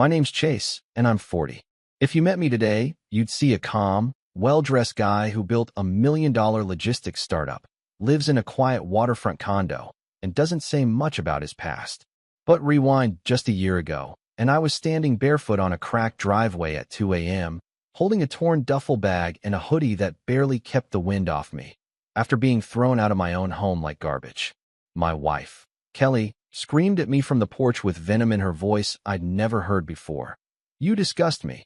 My name's Chase, and I'm 40. If you met me today, you'd see a calm, well-dressed guy who built a $1 million logistics startup, lives in a quiet waterfront condo, and doesn't say much about his past. But rewind just a year ago, and I was standing barefoot on a cracked driveway at 2 a.m., holding a torn duffel bag and a hoodie that barely kept the wind off me, after being thrown out of my own home like garbage. My wife, Kelly, screamed at me from the porch with venom in her voice I'd never heard before. "You disgust me.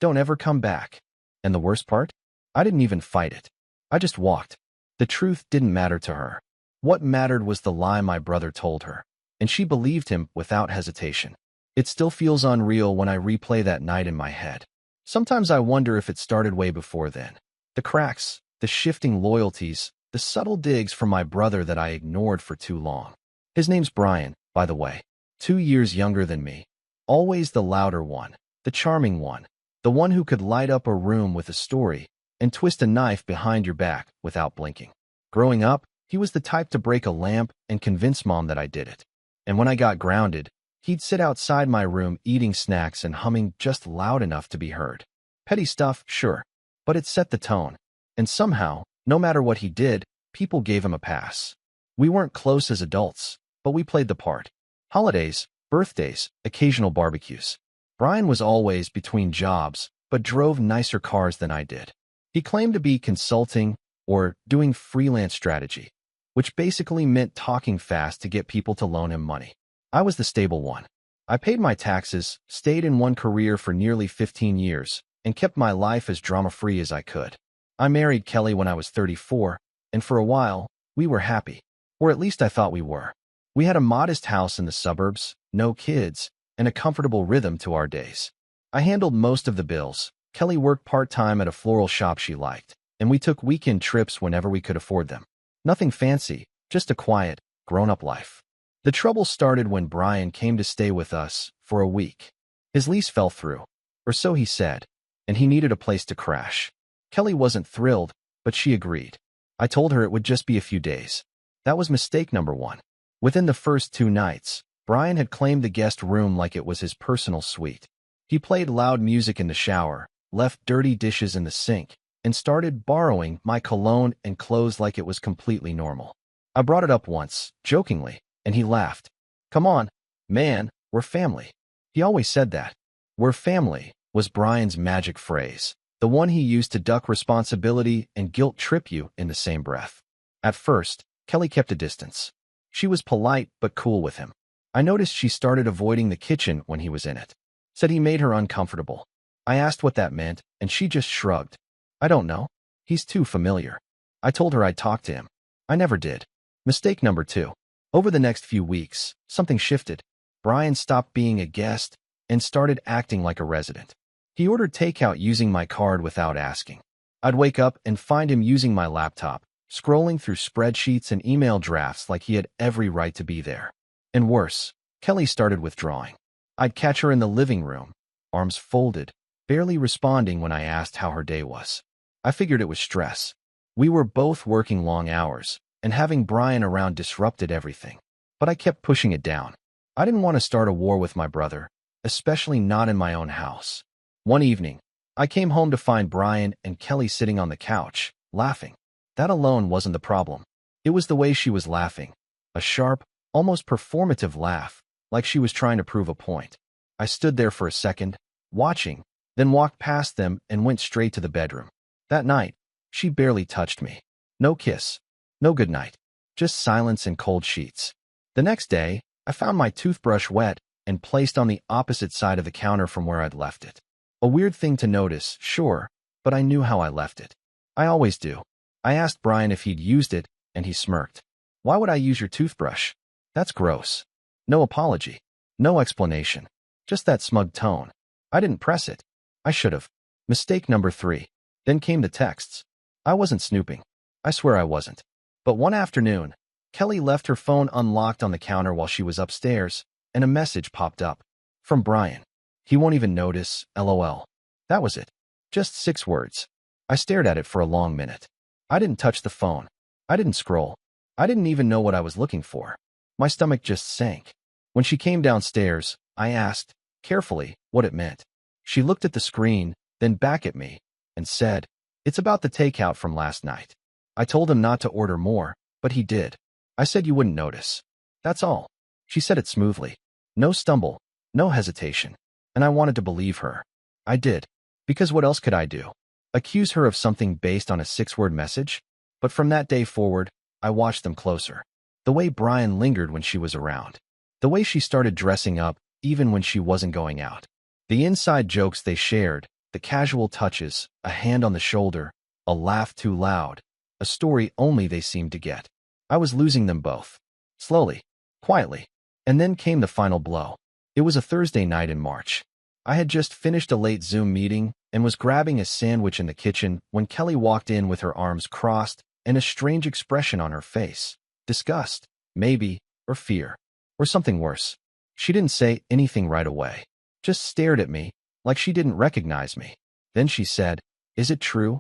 Don't ever come back." And the worst part? I didn't even fight it. I just walked. The truth didn't matter to her. What mattered was the lie my brother told her, and she believed him without hesitation. It still feels unreal when I replay that night in my head. Sometimes I wonder if it started way before then. The cracks, the shifting loyalties, the subtle digs from my brother that I ignored for too long. His name's Brian, by the way, 2 years younger than me. Always the louder one, the charming one, the one who could light up a room with a story and twist a knife behind your back without blinking. Growing up, he was the type to break a lamp and convince Mom that I did it. And when I got grounded, he'd sit outside my room eating snacks and humming just loud enough to be heard. Petty stuff, sure, but it set the tone. And somehow, no matter what he did, people gave him a pass. We weren't close as adults, but we played the part. Holidays, birthdays, occasional barbecues. Brian was always between jobs, but drove nicer cars than I did. He claimed to be consulting or doing freelance strategy, which basically meant talking fast to get people to loan him money. I was the stable one. I paid my taxes, stayed in one career for nearly 15 years, and kept my life as drama-free as I could. I married Kelly when I was 34, and for a while, we were happy. Or at least I thought we were. We had a modest house in the suburbs, no kids, and a comfortable rhythm to our days. I handled most of the bills. Kelly worked part-time at a floral shop she liked, and we took weekend trips whenever we could afford them. Nothing fancy, just a quiet, grown-up life. The trouble started when Brian came to stay with us for a week. His lease fell through, or so he said, and he needed a place to crash. Kelly wasn't thrilled, but she agreed. I told her it would just be a few days. That was mistake number one. Within the first 2 nights, Brian had claimed the guest room like it was his personal suite. He played loud music in the shower, left dirty dishes in the sink, and started borrowing my cologne and clothes like it was completely normal. I brought it up once, jokingly, and he laughed. "Come on, man, we're family." He always said that. "We're family" was Brian's magic phrase, the one he used to duck responsibility and guilt-trip you in the same breath. At first, Kelly kept a distance. She was polite but cool with him. I noticed she started avoiding the kitchen when he was in it. Said he made her uncomfortable. I asked what that meant, and she just shrugged. "I don't know. He's too familiar." I told her I'd talk to him. I never did. Mistake number 2. Over the next few weeks, something shifted. Brian stopped being a guest and started acting like a resident. He ordered takeout using my card without asking. I'd wake up and find him using my laptop, scrolling through spreadsheets and email drafts like he had every right to be there. And worse, Kelly started withdrawing. I'd catch her in the living room, arms folded, barely responding when I asked how her day was. I figured it was stress. We were both working long hours, and having Brian around disrupted everything. But I kept pushing it down. I didn't want to start a war with my brother, especially not in my own house. One evening, I came home to find Brian and Kelly sitting on the couch, laughing. That alone wasn't the problem. It was the way she was laughing. A sharp, almost performative laugh, like she was trying to prove a point. I stood there for a second, watching, then walked past them and went straight to the bedroom. That night, she barely touched me. No kiss, no goodnight, just silence and cold sheets. The next day, I found my toothbrush wet and placed on the opposite side of the counter from where I'd left it. A weird thing to notice, sure, but I knew how I left it. I always do. I asked Brian if he'd used it, and he smirked. "Why would I use your toothbrush? That's gross." No apology. No explanation. Just that smug tone. I didn't press it. I should have. Mistake number 3. Then came the texts. I wasn't snooping. I swear I wasn't. But one afternoon, Kelly left her phone unlocked on the counter while she was upstairs, and a message popped up. From Brian. "He won't even notice, LOL." That was it. Just 6 words. I stared at it for a long minute. I didn't touch the phone. I didn't scroll. I didn't even know what I was looking for. My stomach just sank. When she came downstairs, I asked, carefully what it meant. She looked at the screen, then back at me, and said, "It's about the takeout from last night." I told him not to order more, but he did. I said you wouldn't notice. That's all. She said it smoothly. No stumble, no hesitation. And I wanted to believe her. I did. Because what else could I do? Accuse her of something based on a 6-word message? But from that day forward, I watched them closer. The way Brian lingered when she was around. The way she started dressing up, even when she wasn't going out. The inside jokes they shared, the casual touches, a hand on the shoulder, a laugh too loud, a story only they seemed to get. I was losing them both. Slowly, quietly. And then came the final blow. It was a Thursday night in March. I had just finished a late Zoom meeting and was grabbing a sandwich in the kitchen when Kelly walked in with her arms crossed and a strange expression on her face. Disgust, maybe, or fear, or something worse. She didn't say anything right away, just stared at me like she didn't recognize me. Then she said, "Is it true?"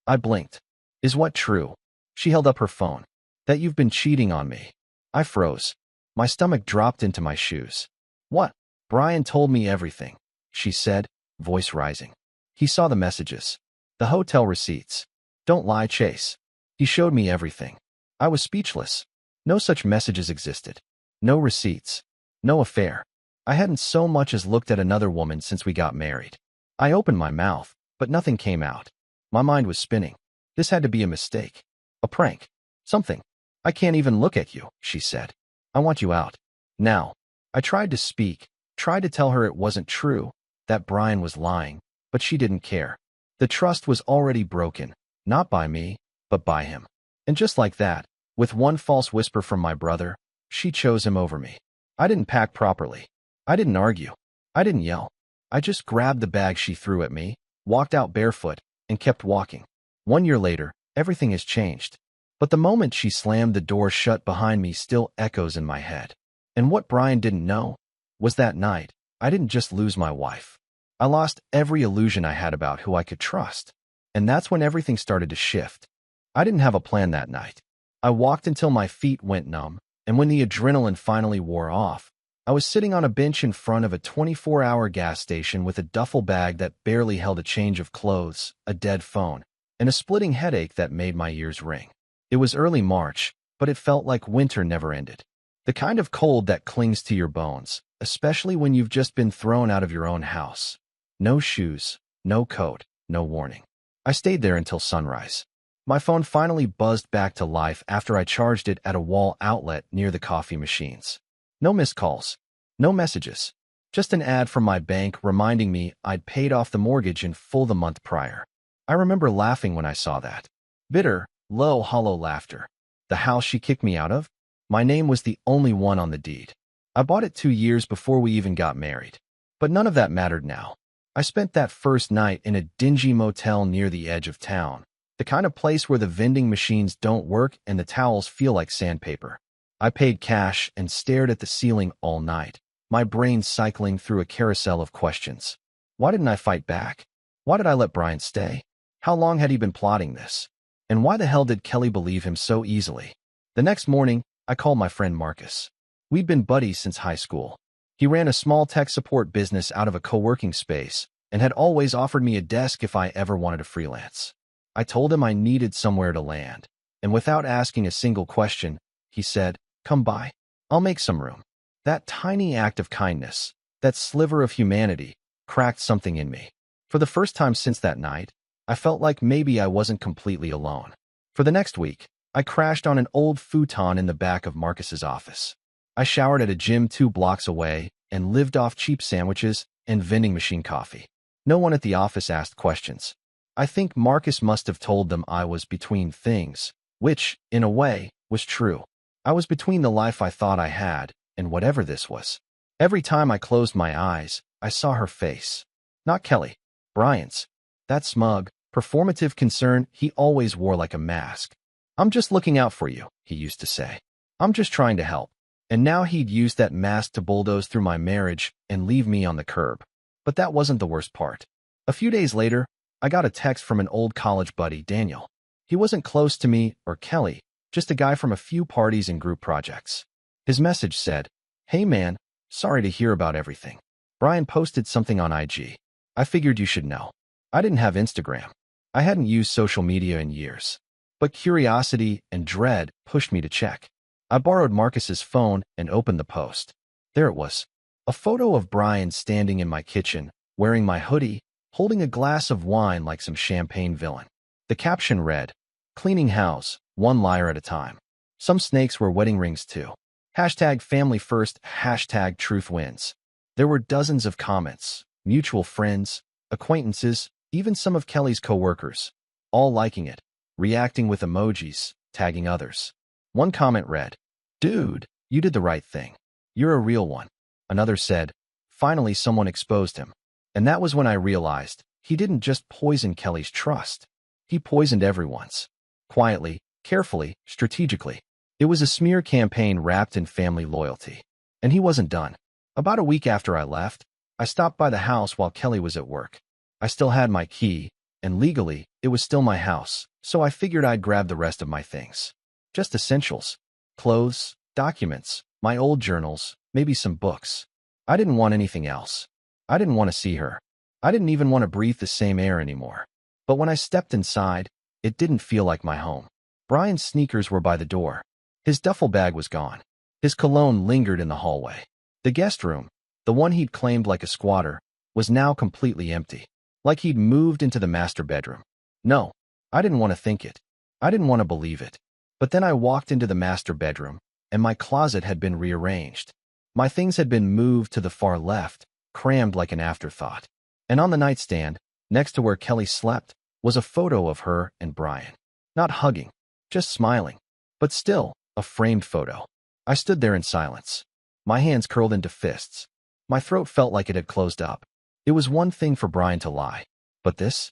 I blinked. "Is what true?" She held up her phone. "That you've been cheating on me." I froze. My stomach dropped into my shoes. "What?" "Brian told me everything," she said, voice rising. "He saw the messages. The hotel receipts. Don't lie, Chase. He showed me everything." I was speechless. No such messages existed. No receipts. No affair. I hadn't so much as looked at another woman since we got married. I opened my mouth, but nothing came out. My mind was spinning. This had to be a mistake. A prank. Something. "I can't even look at you," she said. "I want you out. Now." I tried to speak, tried to tell her it wasn't true, that Brian was lying, but she didn't care. The trust was already broken, not by me, but by him. And just like that, with one false whisper from my brother, she chose him over me. I didn't pack properly. I didn't argue. I didn't yell. I just grabbed the bag she threw at me, walked out barefoot, and kept walking. 1 year later, everything has changed. But the moment she slammed the door shut behind me still echoes in my head. And what Brian didn't know was that night, I didn't just lose my wife. I lost every illusion I had about who I could trust. And that's when everything started to shift. I didn't have a plan that night. I walked until my feet went numb, and when the adrenaline finally wore off, I was sitting on a bench in front of a 24-hour gas station with a duffel bag that barely held a change of clothes, a dead phone, and a splitting headache that made my ears ring. It was early March, but it felt like winter never ended. The kind of cold that clings to your bones, especially when you've just been thrown out of your own house. No shoes, no coat, no warning. I stayed there until sunrise. My phone finally buzzed back to life after I charged it at a wall outlet near the coffee machines. No missed calls, no messages, just an ad from my bank reminding me I'd paid off the mortgage in full the month prior. I remember laughing when I saw that. Bitter, low, hollow laughter. The house she kicked me out of? My name was the only one on the deed. I bought it 2 years before we even got married. But none of that mattered now. I spent that first night in a dingy motel near the edge of town, the kind of place where the vending machines don't work and the towels feel like sandpaper. I paid cash and stared at the ceiling all night, my brain cycling through a carousel of questions. Why didn't I fight back? Why did I let Brian stay? How long had he been plotting this? And why the hell did Kelly believe him so easily? The next morning, I called my friend Marcus. We'd been buddies since high school. He ran a small tech support business out of a co-working space and had always offered me a desk if I ever wanted to freelance. I told him I needed somewhere to land, and without asking a single question, he said, "Come by. I'll make some room." That tiny act of kindness, that sliver of humanity, cracked something in me. For the first time since that night, I felt like maybe I wasn't completely alone. For the next week, I crashed on an old futon in the back of Marcus's office. I showered at a gym 2 blocks away and lived off cheap sandwiches and vending machine coffee. No one at the office asked questions. I think Marcus must have told them I was between things, which, in a way, was true. I was between the life I thought I had and whatever this was. Every time I closed my eyes, I saw her face. Not Kelly, Brian's. That smug, performative concern he always wore like a mask. "I'm just looking out for you," he used to say. "I'm just trying to help." And now he'd used that mask to bulldoze through my marriage and leave me on the curb. But that wasn't the worst part. A few days later, I got a text from an old college buddy, Daniel. He wasn't close to me or Kelly, just a guy from a few parties and group projects. His message said, "Hey man, sorry to hear about everything. Brian posted something on IG. I figured you should know. I didn't have Instagram. I hadn't used social media in years. But curiosity and dread pushed me to check. I borrowed Marcus's phone and opened the post. There it was. A photo of Brian standing in my kitchen, wearing my hoodie, holding a glass of wine like some champagne villain. The caption read, "Cleaning house, one liar at a time." Some snakes wear wedding rings too. Hashtag family first, hashtag truth wins. There were dozens of comments, mutual friends, acquaintances, even some of Kelly's co-workers, all liking it, reacting with emojis, tagging others. One comment read, "Dude, you did the right thing. You're a real one." Another said, "Finally someone exposed him." And that was when I realized he didn't just poison Kelly's trust. He poisoned everyone's. Quietly, carefully, strategically. It was a smear campaign wrapped in family loyalty. And he wasn't done. About a week after I left, I stopped by the house while Kelly was at work. I still had my key, and legally, it was still my house, so I figured I'd grab the rest of my things. Just essentials. Clothes, documents, my old journals, maybe some books. I didn't want anything else. I didn't want to see her. I didn't even want to breathe the same air anymore. But when I stepped inside, it didn't feel like my home. Brian's sneakers were by the door. His duffel bag was gone. His cologne lingered in the hallway. The guest room, the one he'd claimed like a squatter, was now completely empty. Like he'd moved into the master bedroom. No, I didn't want to think it. I didn't want to believe it. But then I walked into the master bedroom, and my closet had been rearranged. My things had been moved to the far left, crammed like an afterthought. And on the nightstand, next to where Kelly slept, was a photo of her and Brian. Not hugging, just smiling. But still, a framed photo. I stood there in silence. My hands curled into fists. My throat felt like it had closed up. It was one thing for Brian to lie. But this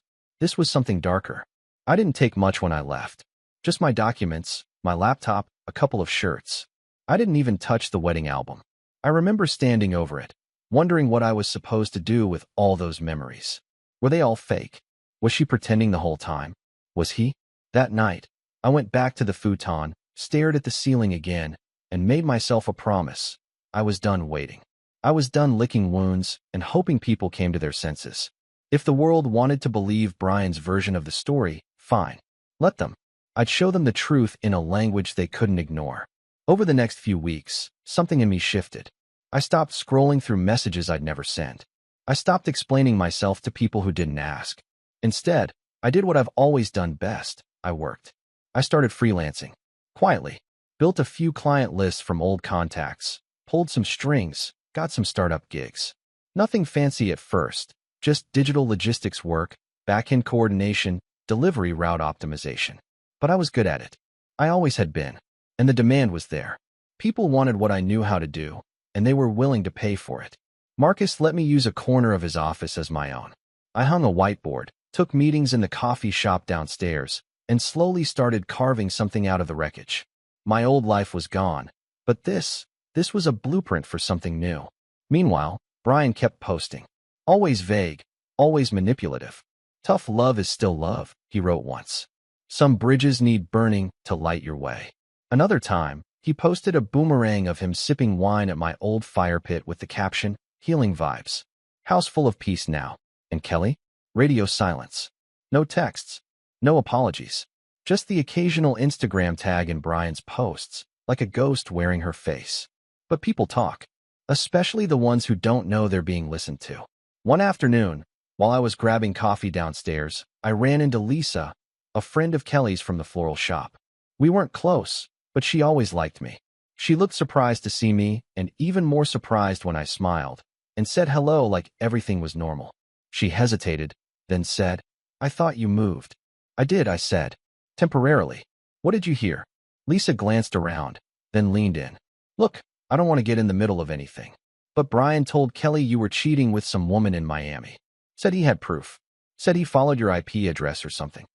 was something darker. I didn't take much when I left. Just my documents, my laptop, a couple of shirts. I didn't even touch the wedding album. I remember standing over it, wondering what I was supposed to do with all those memories. Were they all fake? Was she pretending the whole time? Was he? That night, I went back to the futon, stared at the ceiling again, and made myself a promise. I was done waiting. I was done licking wounds and hoping people came to their senses. If the world wanted to believe Brian's version of the story, fine. Let them. I'd show them the truth in a language they couldn't ignore. Over the next few weeks, something in me shifted. I stopped scrolling through messages I'd never sent. I stopped explaining myself to people who didn't ask. Instead, I did what I've always done best. I worked. I started freelancing. Quietly. Built a few client lists from old contacts. Pulled some strings. Got some startup gigs. Nothing fancy at first. Just digital logistics work, back-end coordination, delivery route optimization. But I was good at it. I always had been. And the demand was there. People wanted what I knew how to do, and they were willing to pay for it. Marcus let me use a corner of his office as my own. I hung a whiteboard, took meetings in the coffee shop downstairs, and slowly started carving something out of the wreckage. My old life was gone, but this was a blueprint for something new. Meanwhile, Brian kept posting. Always vague, always manipulative. "Tough love is still love," he wrote once. "Some bridges need burning to light your way." Another time, he posted a boomerang of him sipping wine at my old fire pit with the caption, "Healing vibes. House full of peace now." And Kelly? Radio silence. No texts. No apologies. Just the occasional Instagram tag in Brian's posts, like a ghost wearing her face. But people talk. Especially the ones who don't know they're being listened to. One afternoon, while I was grabbing coffee downstairs, I ran into Lisa, a friend of Kelly's from the floral shop. We weren't close, but she always liked me. She looked surprised to see me, and even more surprised when I smiled, and said hello like everything was normal. She hesitated, then said, "I thought you moved." "I did," I said. "Temporarily." "What did you hear?" Lisa glanced around, then leaned in. "Look, I don't want to get in the middle of anything. But Brian told Kelly you were cheating with some woman in Miami. Said he had proof. Said he followed your IP address or something."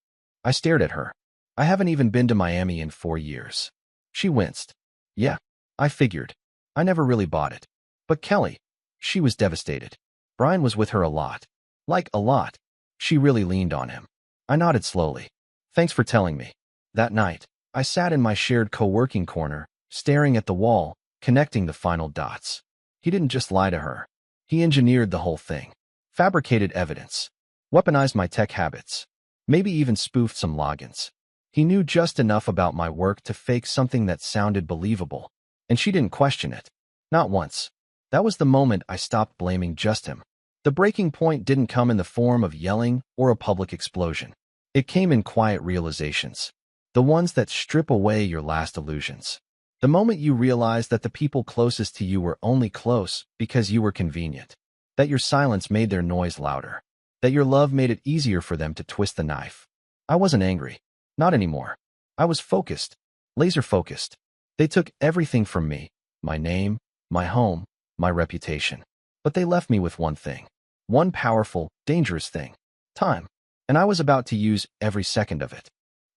I stared at her. I haven't even been to Miami in 4 years. She winced. "Yeah, I figured. I never really bought it." But Kelly, she was devastated. Brian was with her a lot. Like a lot. She really leaned on him. I nodded slowly. "Thanks for telling me." That night, I sat in my shared co-working corner, staring at the wall, connecting the final dots. He didn't just lie to her. He engineered the whole thing, fabricated evidence, weaponized my tech habits, maybe even spoofed some logins. He knew just enough about my work to fake something that sounded believable, and she didn't question it. Not once. That was the moment I stopped blaming just him. The breaking point didn't come in the form of yelling or a public explosion. It came in quiet realizations, the ones that strip away your last illusions. The moment you realized that the people closest to you were only close because you were convenient, that your silence made their noise louder, that your love made it easier for them to twist the knife. I wasn't angry. Not anymore. I was focused, laser focused. They took everything from me, my name, my home, my reputation. But they left me with one thing, one powerful, dangerous thing, time. And I was about to use every second of it.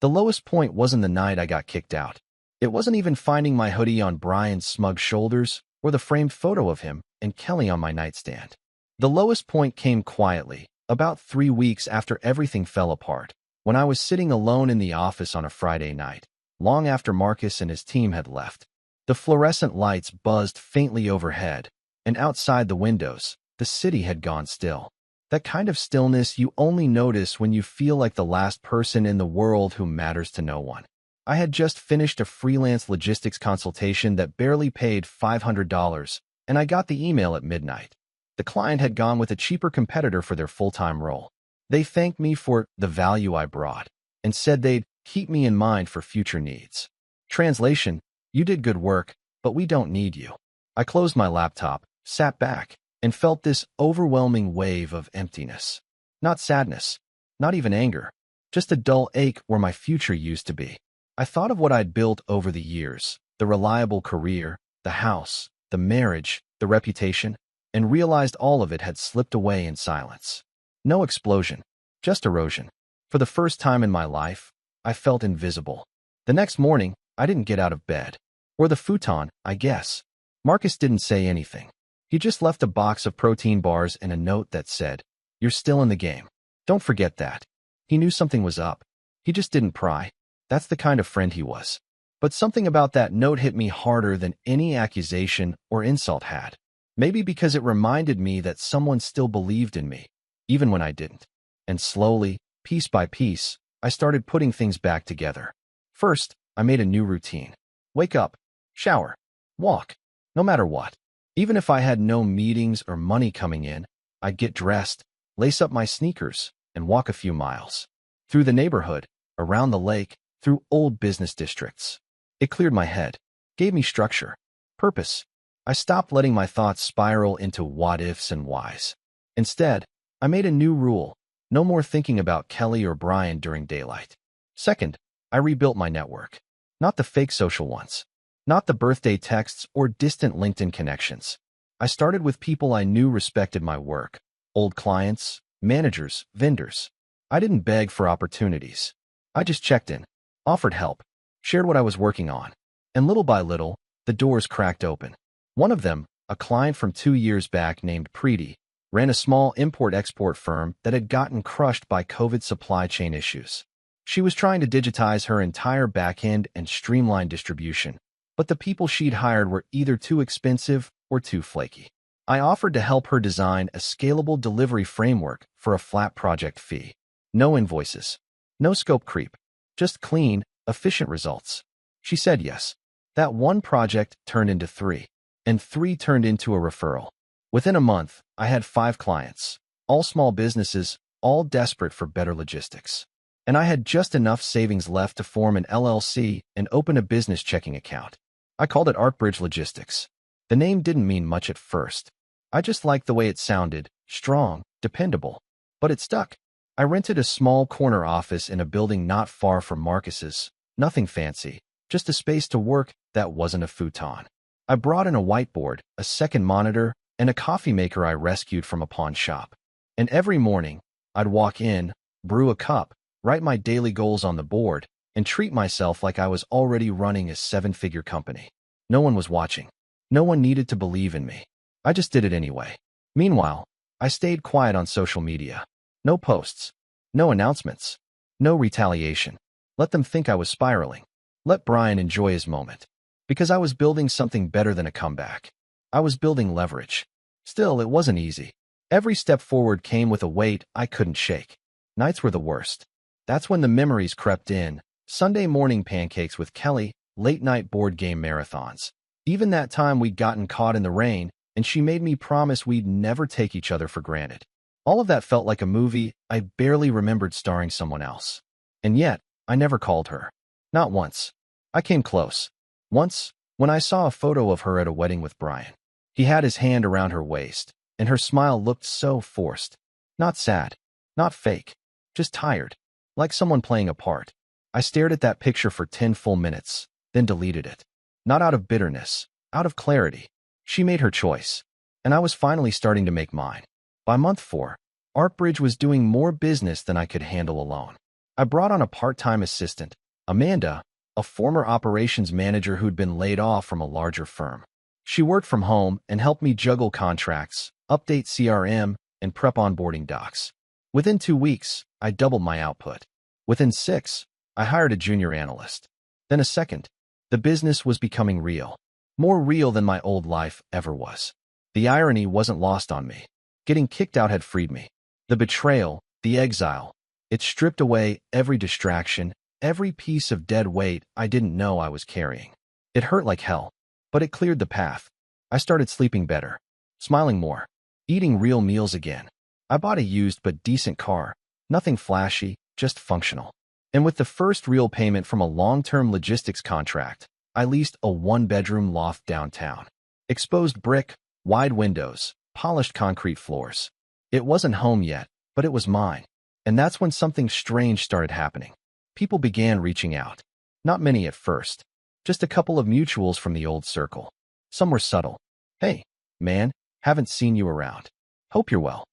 The lowest point wasn't the night I got kicked out. It wasn't even finding my hoodie on Brian's smug shoulders or the framed photo of him and Kelly on my nightstand. The lowest point came quietly, about 3 weeks after everything fell apart, when I was sitting alone in the office on a Friday night, long after Marcus and his team had left. The fluorescent lights buzzed faintly overhead, and outside the windows, the city had gone still. That kind of stillness you only notice when you feel like the last person in the world who matters to no one. I had just finished a freelance logistics consultation that barely paid $500, and I got the email at midnight. The client had gone with a cheaper competitor for their full-time role. They thanked me for the value I brought and said they'd keep me in mind for future needs. Translation: you did good work, but we don't need you. I closed my laptop, sat back, and felt this overwhelming wave of emptiness. Not sadness, not even anger, just a dull ache where my future used to be. I thought of what I'd built over the years, the reliable career, the house, the marriage, the reputation, and realized all of it had slipped away in silence. No explosion, just erosion. For the first time in my life, I felt invisible. The next morning, I didn't get out of bed. Or the futon, I guess. Marcus didn't say anything. He just left a box of protein bars and a note that said, "You're still in the game. Don't forget that." He knew something was up. He just didn't pry. That's the kind of friend he was. But something about that note hit me harder than any accusation or insult had. Maybe because it reminded me that someone still believed in me, even when I didn't. And slowly, piece by piece, I started putting things back together. First, I made a new routine. Wake up, shower, walk, no matter what. Even if I had no meetings or money coming in, I'd get dressed, lace up my sneakers, and walk a few miles. Through the neighborhood, around the lake, through old business districts. It cleared my head, gave me structure, purpose. I stopped letting my thoughts spiral into what-ifs and whys. Instead, I made a new rule: no more thinking about Kelly or Brian during daylight. Second, I rebuilt my network. Not the fake social ones. Not the birthday texts or distant LinkedIn connections. I started with people I knew respected my work. Old clients, managers, vendors. I didn't beg for opportunities. I just checked in, offered help, shared what I was working on. And little by little, the doors cracked open. One of them, a client from 2 years back named Preeti, ran a small import-export firm that had gotten crushed by COVID supply chain issues. She was trying to digitize her entire backend and streamline distribution, but the people she'd hired were either too expensive or too flaky. I offered to help her design a scalable delivery framework for a flat project fee. No invoices, no scope creep, just clean, efficient results. She said yes. That one project turned into 3, and 3 turned into a referral. Within a month, I had 5 clients, all small businesses, all desperate for better logistics. And I had just enough savings left to form an LLC and open a business checking account. I called it ArtBridge Logistics. The name didn't mean much at first. I just liked the way it sounded, strong, dependable. But it stuck. I rented a small corner office in a building not far from Marcus's. Nothing fancy, just a space to work that wasn't a futon. I brought in a whiteboard, a second monitor, and a coffee maker I rescued from a pawn shop. And every morning, I'd walk in, brew a cup, write my daily goals on the board, and treat myself like I was already running a 7-figure company. No one was watching. No one needed to believe in me. I just did it anyway. Meanwhile, I stayed quiet on social media. No posts. No announcements. No retaliation. Let them think I was spiraling. Let Brian enjoy his moment. Because I was building something better than a comeback. I was building leverage. Still, it wasn't easy. Every step forward came with a weight I couldn't shake. Nights were the worst. That's when the memories crept in. Sunday morning pancakes with Kelly, late-night board game marathons. Even that time we'd gotten caught in the rain, and she made me promise we'd never take each other for granted. All of that felt like a movie I barely remembered starring someone else. And yet, I never called her. Not once. I came close. Once, when I saw a photo of her at a wedding with Brian. He had his hand around her waist, and her smile looked so forced. Not sad, not fake, just tired, like someone playing a part. I stared at that picture for 10 full minutes, then deleted it. Not out of bitterness, out of clarity. She made her choice, and I was finally starting to make mine. By month 4, ArtBridge was doing more business than I could handle alone. I brought on a part-time assistant, Amanda, a former operations manager who'd been laid off from a larger firm. She worked from home and helped me juggle contracts, update CRM, and prep onboarding docs. Within 2 weeks, I doubled my output. Within 6, I hired a junior analyst. Then a second. The business was becoming real. More real than my old life ever was. The irony wasn't lost on me. Getting kicked out had freed me. The betrayal, the exile, it stripped away every distraction, every piece of dead weight I didn't know I was carrying. It hurt like hell, but it cleared the path. I started sleeping better, smiling more, eating real meals again. I bought a used but decent car, nothing flashy, just functional. And with the first real payment from a long-term logistics contract, I leased a 1-bedroom loft downtown. Exposed brick, wide windows, polished concrete floors. It wasn't home yet, but it was mine. And that's when something strange started happening. People began reaching out. Not many at first. Just a couple of mutuals from the old circle. Some were subtle. Hey, man, haven't seen you around. Hope you're well.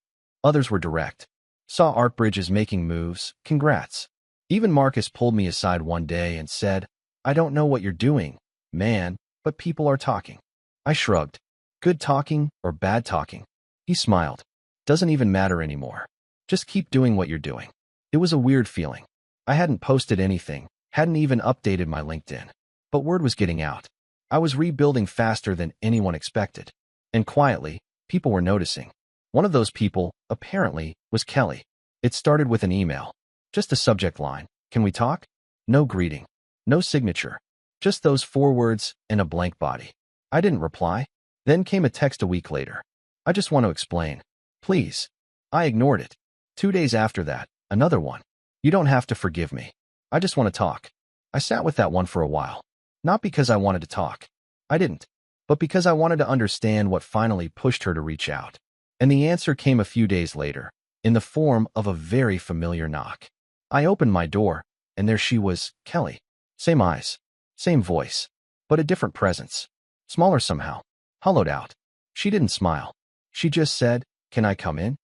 Others were direct. Saw ArtBridge is making moves, congrats. Even Marcus pulled me aside one day and said, I don't know what you're doing, man, but people are talking. I shrugged. Good talking or bad talking? He smiled. Doesn't even matter anymore. Just keep doing what you're doing. It was a weird feeling. I hadn't posted anything, hadn't even updated my LinkedIn. But word was getting out. I was rebuilding faster than anyone expected. And quietly, people were noticing. One of those people, apparently, was Kelly. It started with an email. Just a subject line. Can we talk? No greeting. No signature. Just those 4 words and a blank body. I didn't reply. Then came a text a week later. I just want to explain. Please. I ignored it. 2 days after that, another one. You don't have to forgive me. I just want to talk. I sat with that one for a while. Not because I wanted to talk. I didn't. But because I wanted to understand what finally pushed her to reach out. And the answer came a few days later, in the form of a very familiar knock. I opened my door, and there she was, Kelly. Same eyes, same voice, but a different presence. Smaller somehow, hollowed out. She didn't smile. She just said, Can I come in?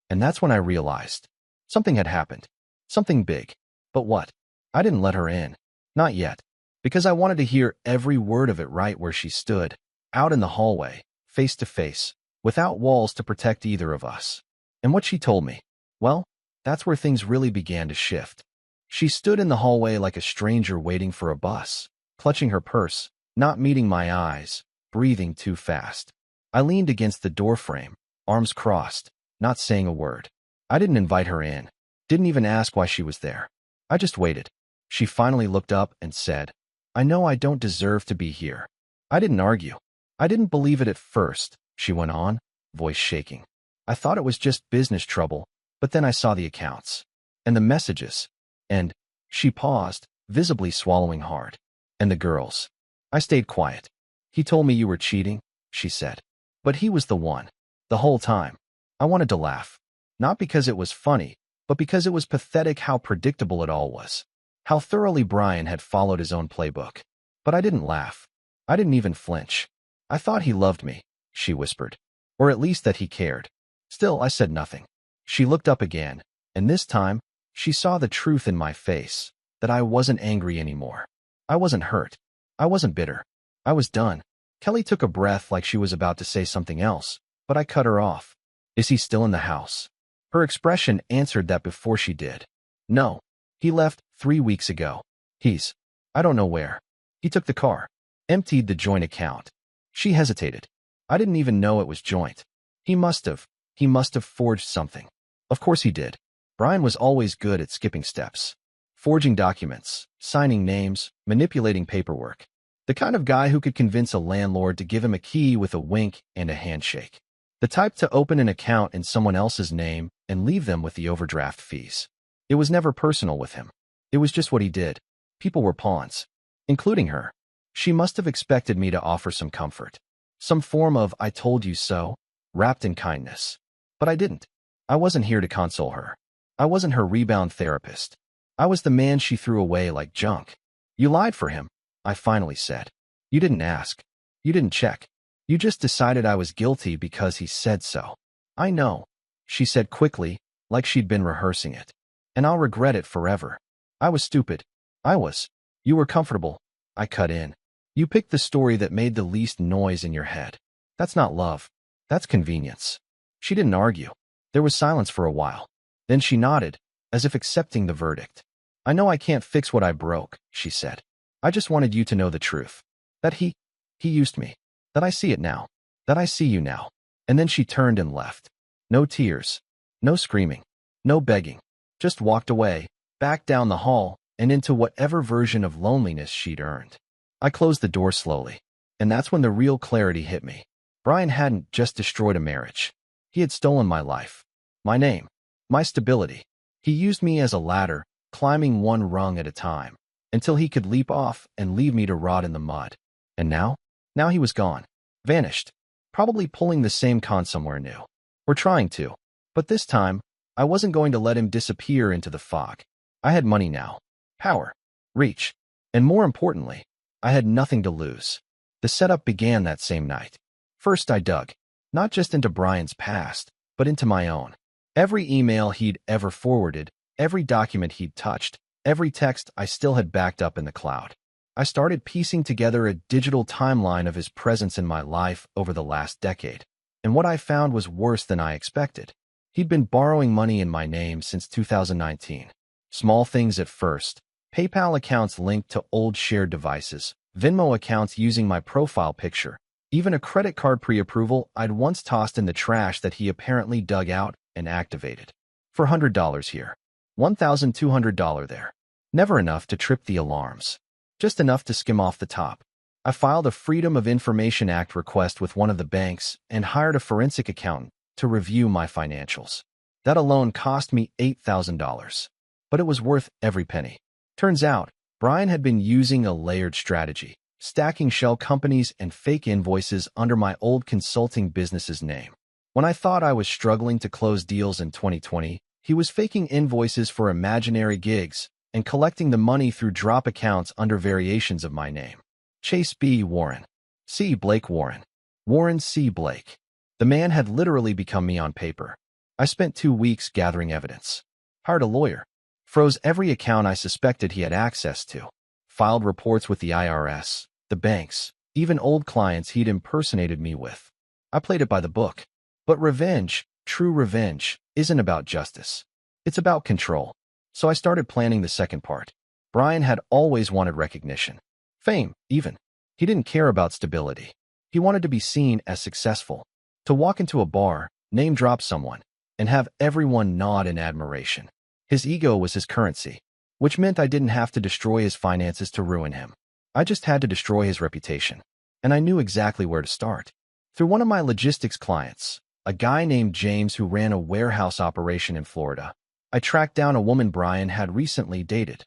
And that's when I realized. Something had happened. Something big. But what? I didn't let her in. Not yet. Because I wanted to hear every word of it right where she stood, out in the hallway, face to face, without walls to protect either of us. And what she told me, well, that's where things really began to shift. She stood in the hallway like a stranger waiting for a bus, clutching her purse, not meeting my eyes, breathing too fast. I leaned against the doorframe, arms crossed, not saying a word. I didn't invite her in, didn't even ask why she was there. I just waited. She finally looked up and said, I know I don't deserve to be here. I didn't argue. I didn't believe it at first, she went on, voice shaking. I thought it was just business trouble, but then I saw the accounts. And the messages. And, she paused, visibly swallowing hard. And the girls. I stayed quiet. He told me you were cheating, she said. But he was the one. The whole time. I wanted to laugh. Not because it was funny, but because it was pathetic how predictable it all was. How thoroughly Brian had followed his own playbook. But I didn't laugh. I didn't even flinch. I thought he loved me, she whispered. Or at least that he cared. Still, I said nothing. She looked up again, and this time, she saw the truth in my face, that I wasn't angry anymore. I wasn't hurt. I wasn't bitter. I was done. Kelly took a breath like she was about to say something else, but I cut her off. Is he still in the house? Her expression answered that before she did. No. He left 3 weeks ago. I don't know where. He took the car. Emptied the joint account. She hesitated. I didn't even know it was joint. He must have. He must have forged something. Of course he did. Brian was always good at skipping steps. Forging documents, signing names, manipulating paperwork. The kind of guy who could convince a landlord to give him a key with a wink and a handshake. The type to open an account in someone else's name and leave them with the overdraft fees. It was never personal with him. It was just what he did. People were pawns, including her. She must have expected me to offer some comfort. Some form of "I told you so," wrapped in kindness. But I didn't. I wasn't here to console her. I wasn't her rebound therapist. I was the man she threw away like junk. "You lied for him," I finally said. "You didn't ask. You didn't check. You just decided I was guilty because he said so." "I know," she said quickly, like she'd been rehearsing it. "And I'll regret it forever. I was stupid. I was. You were comfortable." I cut in. "You picked the story that made the least noise in your head. That's not love. That's convenience." She didn't argue. There was silence for a while. Then she nodded, as if accepting the verdict. "I know I can't fix what I broke," she said. "I just wanted you to know the truth. That he used me. That I see it now. That I see you now." And then she turned and left. No tears. No screaming. No begging. Just walked away, back down the hall, and into whatever version of loneliness she'd earned. I closed the door slowly. And that's when the real clarity hit me. Brian hadn't just destroyed a marriage. He had stolen my life. My name. My stability. He used me as a ladder, climbing one rung at a time, until he could leap off and leave me to rot in the mud. And now? Now he was gone. Vanished. Probably pulling the same con somewhere new. Or trying to. But this time, I wasn't going to let him disappear into the fog. I had money now. Power. Reach. And more importantly, I had nothing to lose. The setup began that same night. First I dug, not just into Brian's past, but into my own. Every email he'd ever forwarded, every document he'd touched, every text I still had backed up in the cloud. I started piecing together a digital timeline of his presence in my life over the last decade. And what I found was worse than I expected. He'd been borrowing money in my name since 2019. Small things at first. PayPal accounts linked to old shared devices, Venmo accounts using my profile picture, even a credit card pre-approval I'd once tossed in the trash that he apparently dug out and activated. For $100 here. $1,200 there. Never enough to trip the alarms. Just enough to skim off the top. I filed a Freedom of Information Act request with one of the banks and hired a forensic accountant to review my financials. That alone cost me $8,000. But it was worth every penny. Turns out, Brian had been using a layered strategy, stacking shell companies and fake invoices under my old consulting business's name. When I thought I was struggling to close deals in 2020, he was faking invoices for imaginary gigs and collecting the money through drop accounts under variations of my name. Chase B. Warren. C. Blake Warren. Warren C. Blake. The man had literally become me on paper. I spent 2 weeks gathering evidence. Hired a lawyer. Froze every account I suspected he had access to. Filed reports with the IRS, the banks, even old clients he'd impersonated me with. I played it by the book. But revenge, true revenge, isn't about justice. It's about control. So I started planning the second part. Brian had always wanted recognition. Fame, even. He didn't care about stability. He wanted to be seen as successful. To walk into a bar, name drop someone, and have everyone nod in admiration. His ego was his currency, which meant I didn't have to destroy his finances to ruin him. I just had to destroy his reputation. And I knew exactly where to start. Through one of my logistics clients, a guy named James who ran a warehouse operation in Florida, I tracked down a woman Brian had recently dated.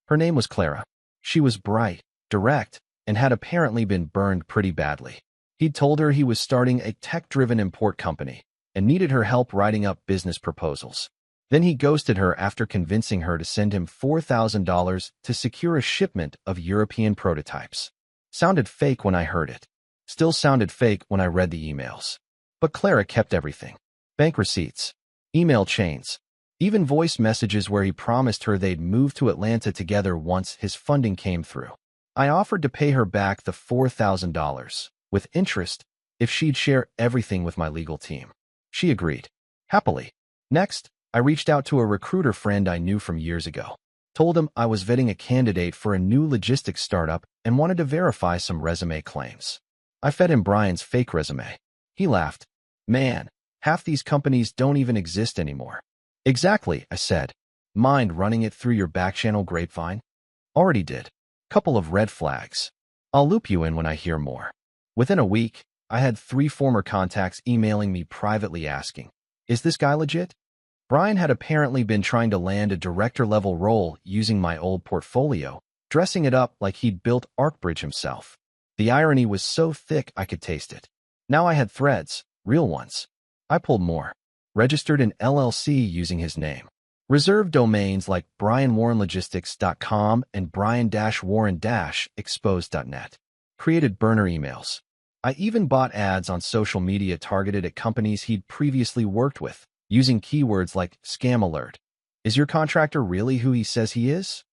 Her name was Clara. She was bright, direct, and had apparently been burned pretty badly. He'd told her he was starting a tech-driven import company and needed her help writing up business proposals. Then he ghosted her after convincing her to send him $4,000 to secure a shipment of European prototypes. Sounded fake when I heard it. Still sounded fake when I read the emails. But Clara kept everything. Bank receipts, email chains, even voice messages where he promised her they'd move to Atlanta together once his funding came through. I offered to pay her back the $4,000, with interest, if she'd share everything with my legal team. She agreed. Happily. Next, I reached out to a recruiter friend I knew from years ago. Told him I was vetting a candidate for a new logistics startup and wanted to verify some resume claims. I fed him Brian's fake resume. He laughed. "Man, Half these companies don't even exist anymore. Exactly, I said. Mind running it through your back-channel grapevine? Already did. Couple of red flags. I'll loop you in when I hear more. Within a week, I had 3 former contacts emailing me privately asking, "Is this guy legit?" Brian had apparently been trying to land a director-level role using my old portfolio, dressing it up like he'd built ArcBridge himself. The irony was so thick I could taste it. Now I had threads, real ones. I pulled more. Registered an LLC using his name. Reserved domains like brianwarrenlogistics.com and brian-warren-exposed.net. Created burner emails. I even bought ads on social media targeted at companies he'd previously worked with, using keywords like scam alert. Is your contractor really who he says he is?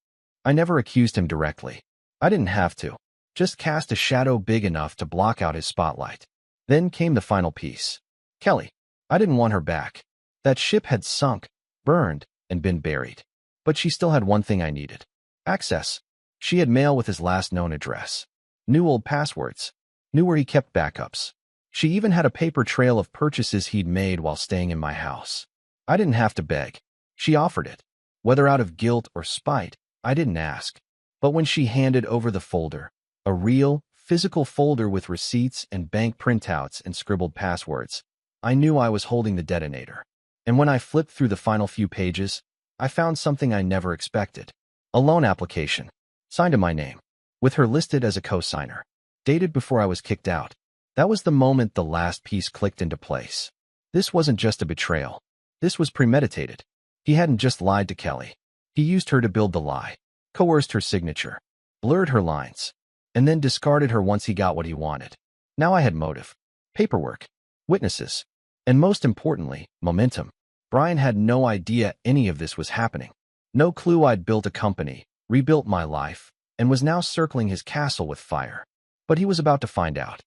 I never accused him directly. I didn't have to. Just cast a shadow big enough to block out his spotlight. Then came the final piece. Kelly. I didn't want her back. That ship had sunk, burned, and been buried. But she still had one thing I needed. Access. She had mail with his last known address. Knew old passwords. Knew where he kept backups. She even had a paper trail of purchases he'd made while staying in my house. I didn't have to beg. She offered it. Whether out of guilt or spite, I didn't ask. But when she handed over the folder, a real, physical folder with receipts and bank printouts and scribbled passwords, I knew I was holding the detonator. And when I flipped through the final few pages, I found something I never expected. A loan application, signed in my name, with her listed as a co-signer, dated before I was kicked out. That was the moment the last piece clicked into place. This wasn't just a betrayal. This was premeditated. He hadn't just lied to Kelly. He used her to build the lie, coerced her signature, blurred her lines, and then discarded her once he got what he wanted. Now I had motive, paperwork, witnesses, and most importantly, momentum. Brian had no idea any of this was happening. No clue I'd built a company, rebuilt my life, and was now circling his castle with fire. But he was about to find out.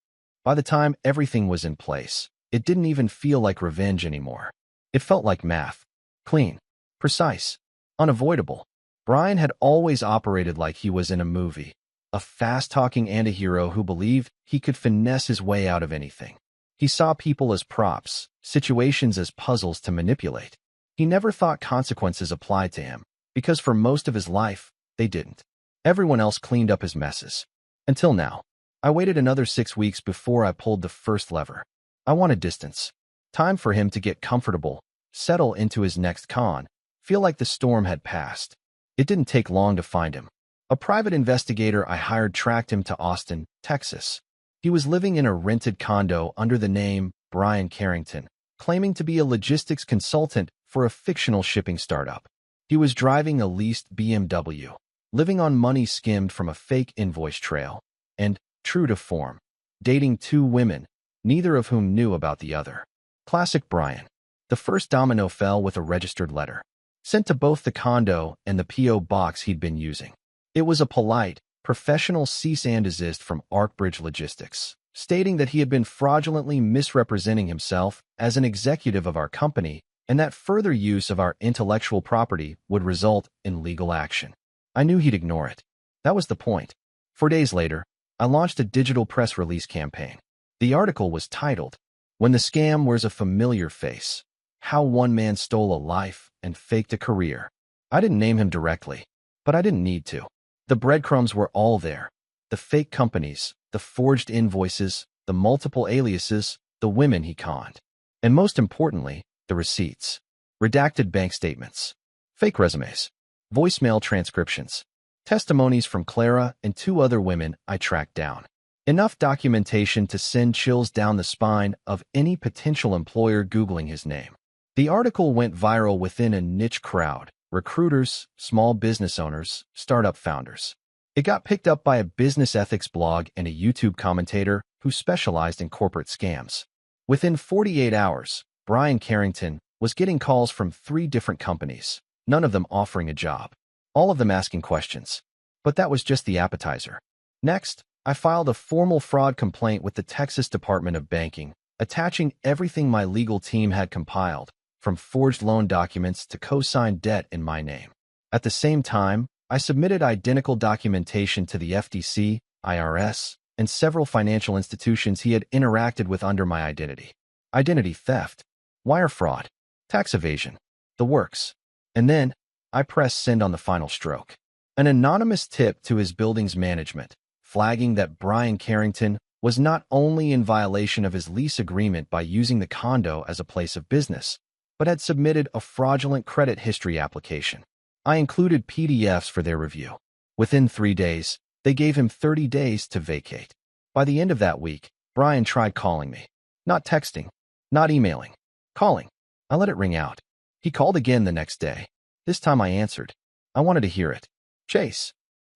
By the time everything was in place, it didn't even feel like revenge anymore. It felt like math. Clean, precise, unavoidable. Brian had always operated like he was in a movie, a fast-talking antihero who believed he could finesse his way out of anything. He saw people as props, situations as puzzles to manipulate. He never thought consequences applied to him, because for most of his life, they didn't. Everyone else cleaned up his messes. Until now. I waited another 6 weeks before I pulled the first lever. I wanted distance. Time for him to get comfortable, settle into his next con, feel like the storm had passed. It didn't take long to find him. A private investigator I hired tracked him to Austin, Texas. He was living in a rented condo under the name Brian Carrington, claiming to be a logistics consultant for a fictional shipping startup. He was driving a leased BMW, living on money skimmed from a fake invoice trail, and, true to form, dating 2 women, neither of whom knew about the other. Classic Brian. The first domino fell with a registered letter, sent to both the condo and the P.O. box he'd been using. It was a polite, professional cease and desist from ArcBridge Logistics, stating that he had been fraudulently misrepresenting himself as an executive of our company and that further use of our intellectual property would result in legal action. I knew he'd ignore it. That was the point. 4 days later, I launched a digital press release campaign. The article was titled, "When the Scam Wears a Familiar Face: How One Man Stole a Life and Faked a Career." I didn't name him directly, but I didn't need to. The breadcrumbs were all there. The fake companies, the forged invoices, the multiple aliases, the women he conned. And most importantly, the receipts. Redacted bank statements. Fake resumes. Voicemail transcriptions. Testimonies from Clara and 2 other women I tracked down. Enough documentation to send chills down the spine of any potential employer Googling his name. The article went viral within a niche crowd: recruiters, small business owners, startup founders. It got picked up by a business ethics blog and a YouTube commentator who specialized in corporate scams. Within 48 hours, Brian Carrington was getting calls from 3 different companies, none of them offering a job, all of them asking questions. But that was just the appetizer. Next, I filed a formal fraud complaint with the Texas Department of Banking, attaching everything my legal team had compiled, from forged loan documents to co-signed debt in my name. At the same time, I submitted identical documentation to the FTC, IRS, and several financial institutions he had interacted with under my identity. Identity theft. wire fraud, tax evasion, the works. And then I press send on the final stroke. An anonymous tip to his building's management, flagging that Brian Carrington was not only in violation of his lease agreement by using the condo as a place of business, but had submitted a fraudulent credit history application. I included PDFs for their review. Within 3 days, they gave him 30 days to vacate. By the end of that week, Brian tried calling me. Not texting, not emailing, calling. I let it ring out. He called again the next day. This time I answered. I wanted to hear it. Chase.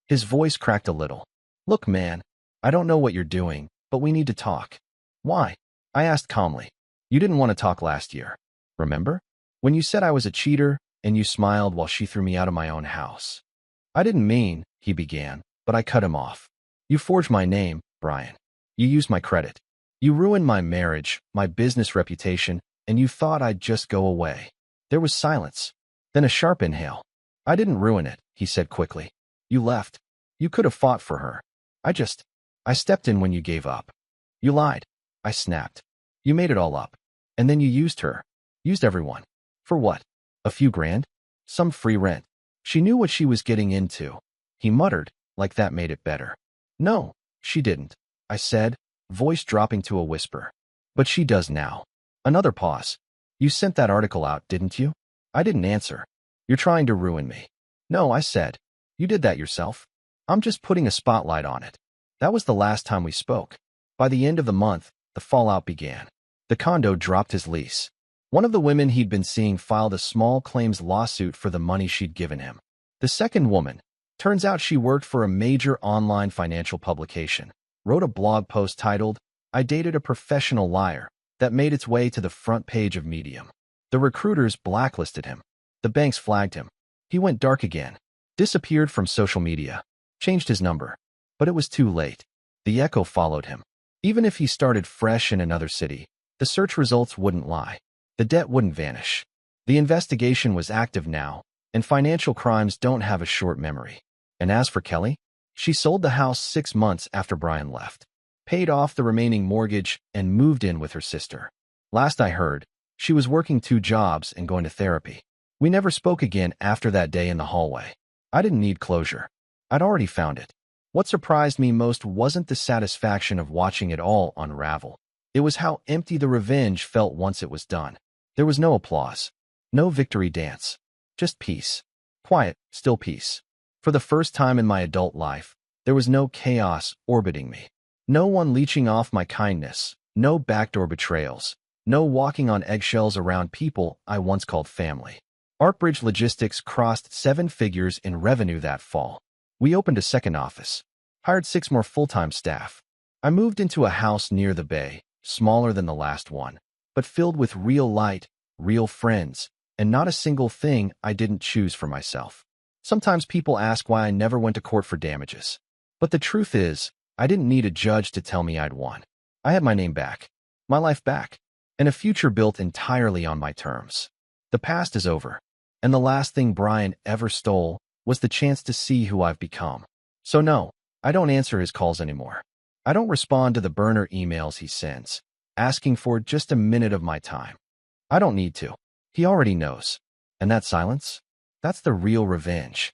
His voice cracked a little. Look, man, I don't know what you're doing, but we need to talk. Why? I asked calmly. You didn't want to talk last year. Remember? When you said I was a cheater, and you smiled while she threw me out of my own house. I didn't mean, he began, but I cut him off. You forged my name, Brian. You used my credit. You ruined my marriage, my business reputation, and you thought I'd just go away. There was silence. Then a sharp inhale. I didn't ruin it, he said quickly. You left. You could have fought for her. I stepped in when you gave up. You lied. I snapped. You made it all up. And then you used her. Used everyone. For what? A few grand? Some free rent. She knew what she was getting into. He muttered, like that made it better. No, she didn't, I said, voice dropping to a whisper. But she does now. Another pause. You sent that article out, didn't you? I didn't answer. You're trying to ruin me. No, I said. You did that yourself. I'm just putting a spotlight on it. That was the last time we spoke. By the end of the month, the fallout began. The condo dropped his lease. One of the women he'd been seeing filed a small claims lawsuit for the money she'd given him. The second woman, turns out she worked for a major online financial publication, wrote a blog post titled, I Dated a Professional Liar, that made its way to the front page of Medium. The recruiters blacklisted him. The banks flagged him. He went dark again, disappeared from social media, changed his number. But it was too late. The echo followed him. Even if he started fresh in another city, the search results wouldn't lie. The debt wouldn't vanish. The investigation was active now, and financial crimes don't have a short memory. And as for Kelly, she sold the house 6 months after Brian left, paid off the remaining mortgage, and moved in with her sister. Last I heard, she was working 2 jobs and going to therapy. We never spoke again after that day in the hallway. I didn't need closure. I'd already found it. What surprised me most wasn't the satisfaction of watching it all unravel. It was how empty the revenge felt once it was done. There was no applause, no victory dance, just peace. Quiet, still peace. For the first time in my adult life, there was no chaos orbiting me. No one leeching off my kindness, no backdoor betrayals, no walking on eggshells around people I once called family. Artbridge Logistics crossed 7 figures in revenue that fall. We opened a second office, hired 6 more full-time staff. I moved into a house near the bay, smaller than the last one, but filled with real light, real friends, and not a single thing I didn't choose for myself. Sometimes people ask why I never went to court for damages. But the truth is, I didn't need a judge to tell me I'd won. I had my name back, my life back, and a future built entirely on my terms. The past is over, and the last thing Brian ever stole was the chance to see who I've become. So no, I don't answer his calls anymore. I don't respond to the burner emails he sends, asking for just a minute of my time. I don't need to. He already knows. And that silence? That's the real revenge.